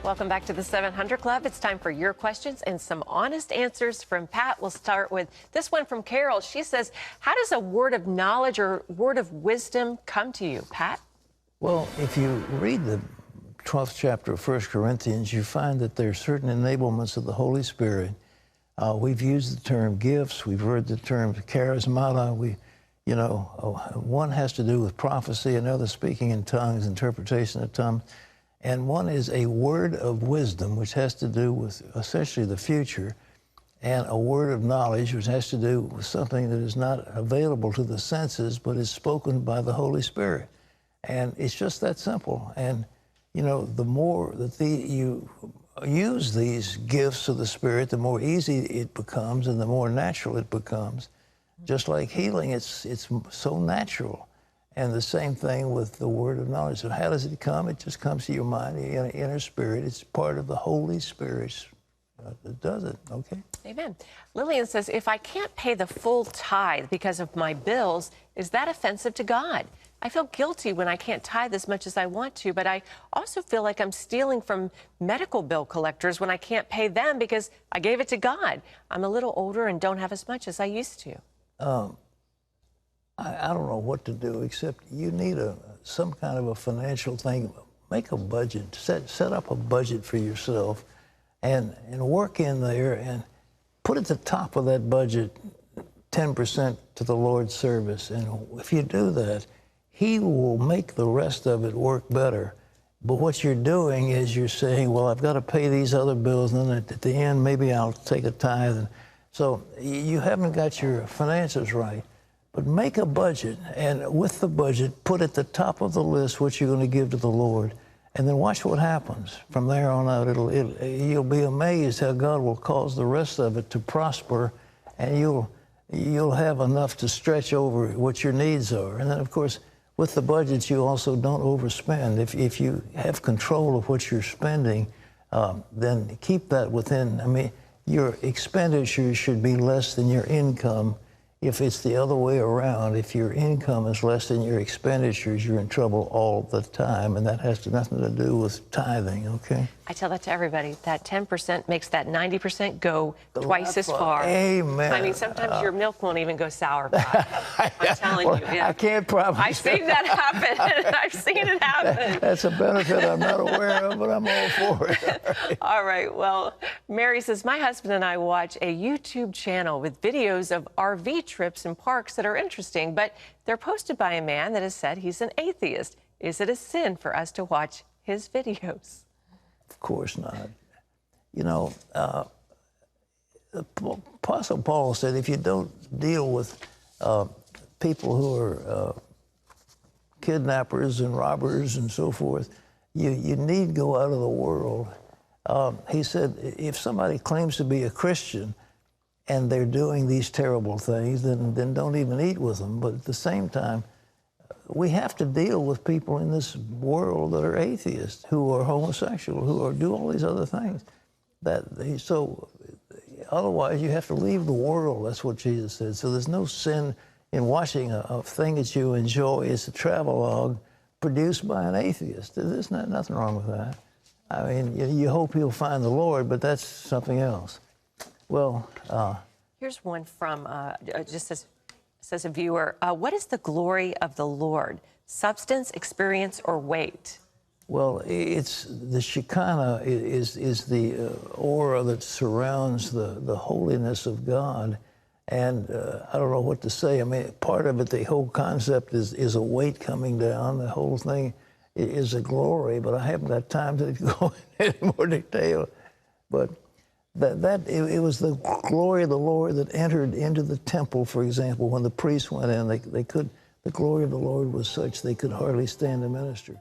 Welcome back to the 700 Club. It's time for your questions and some honest answers from Pat. We'll start with this one from Carol. She says, how does a word of knowledge or word of wisdom come to you, Pat? Well, if you read the 12th chapter of 1 Corinthians, you find that there are certain enablements of the Holy Spirit. We've used the term gifts. We've heard the term charismata. One has to do with prophecy, another speaking in tongues, interpretation of tongues. And one is a word of wisdom, which has to do with essentially the future, and a word of knowledge, which has to do with something that is not available to the senses, but is spoken by the Holy Spirit. And it's just that simple. And, the more that you use these gifts of the Spirit, the more easy it becomes and the more natural it becomes. Just like healing, it's so natural. And the same thing with the word of knowledge. So how does it come? It just comes to your mind, your inner spirit. It's part of the Holy Spirit that does it, okay? Amen. Lillian says, if I can't pay the full tithe because of my bills, is that offensive to God? I feel guilty when I can't tithe as much as I want to, but I also feel like I'm stealing from medical bill collectors when I can't pay them because I gave it to God. I'm a little older and don't have as much as I used to. I don't know what to do, except you need some kind of a financial thing. Make a budget. Set up a budget for yourself and work in there and put at the top of that budget 10% to the Lord's service. And if you do that, He will make the rest of it work better. But what you're doing is you're saying, well, I've got to pay these other bills, and then at the end, maybe I'll take a tithe. And so you haven't got your finances right. But make a budget, and with the budget, put at the top of the list what you're going to give to the Lord, and then watch what happens. From there on out, you'll be amazed how God will cause the rest of it to prosper, and you'll have enough to stretch over what your needs are. And then, of course, with the budget, you also don't overspend. If you have control of what you're spending, then keep that within. I mean, your expenditures should be less than your income. If it's the other way around, if your income is less than your expenditures, you're in trouble all the time, and that has nothing to do with tithing, okay? I tell that to everybody. That 10% makes that 90% go twice as far. Amen. I mean, sometimes your milk won't even go sour, Pat. I'm telling you. Yeah. I can't promise. I've seen that happen. I've seen it happen. That's a benefit I'm not aware of, but I'm all for it. All right. Well, Mary says, my husband and I watch a YouTube channel with videos of RV trips and parks that are interesting, but they're posted by a man that has said he's an atheist. Is it a sin for us to watch his videos? Of course not. The Apostle Paul said if you don't deal with people who are kidnappers and robbers and so forth, you need go out of the world. He said if somebody claims to be a Christian and they're doing these terrible things, then don't even eat with them. But at the same time, we have to deal with people in this world that are atheists, who are homosexual, who do all these other things. So otherwise, you have to leave the world. That's what Jesus said. So there's no sin in watching a thing that you enjoy. It's a travelogue produced by an atheist. There's nothing wrong with that. I mean, you hope you'll find the Lord, but that's something else. Well, here's one from says a viewer, what is the glory of the Lord? Substance, experience, or weight? Well, it's the Shekinah is the aura that surrounds the holiness of God. And I don't know what to say. I mean, part of it, the whole concept is a weight coming down. The whole thing is a glory, but I haven't got time to go into any more detail. But it was the glory of the Lord that entered into the temple, for example, when the priests went in. The glory of the Lord was such they could hardly stand to minister.